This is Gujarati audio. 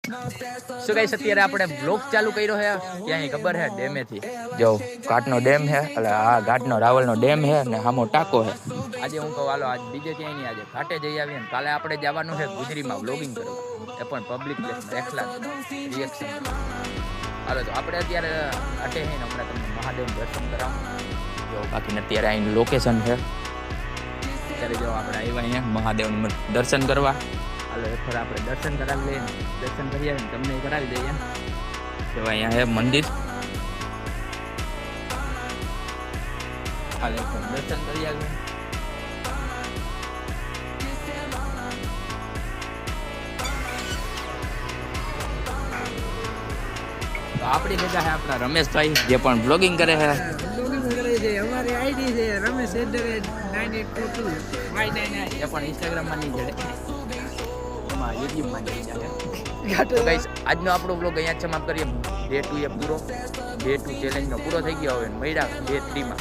શું કઈ અત્યારે આપણે બ્લોગ ચાલુ કર્યો છે ક્યાંય ખબર છે ડેમેથી જો ઘાટનો ડેમ છે એટલે આ ઘાટનો રાવલનો ડેમ છે ને સામો ટાંકો છે. આજે હું કહું હાલો આજ બીજે ક્યાંય નહીં, આજે ઘાટે જઈ આવીએ ને કાલે આપણે જવાનું છે ગુજરીમાં વ્લોગિંગ કરવા, એ પણ પબ્લિક પ્લેસ દેખલા રિએક્શન. હાલો તો આપણે અત્યારે ઘાટે છે ને હમણાં તમને મહાદેવનું દર્શન કરાવું. જો બાકીને અત્યારે અહીં લોકેશન છે. અત્યારે જો આપણે આવ્યા અહીંયા મહાદેવનું દર્શન કરવા. હાલો એકવાર આપણે દર્શન કરાવી લઈએ, દર્શન કરી આવીને તમને કરાવી દઈએ. જો અહીંયા છે મંદિર. હાલો એકવાર દર્શન કરી આવીએ. તો આપણી ભેગા છે આપણા રમેશભાઈ જે પણ બ્લોગિંગ કરે છે. અમારી આઈડી છે રમેશ @ 9822 એ પણ ઇન્સ્ટાગ્રામમાં નહીં જડે, એમાં યુટ્યુબમાં જઈ જાય. તો ગાઈસ આજનો આપણો બ્લોગ અહીંયા સમાપ્ત કરીએ. ડે 2 એ પૂરો, ડે 2 ચેલેન્જનો પૂરો થઈ ગયો. હવે મળ્યા ડે 3 માં.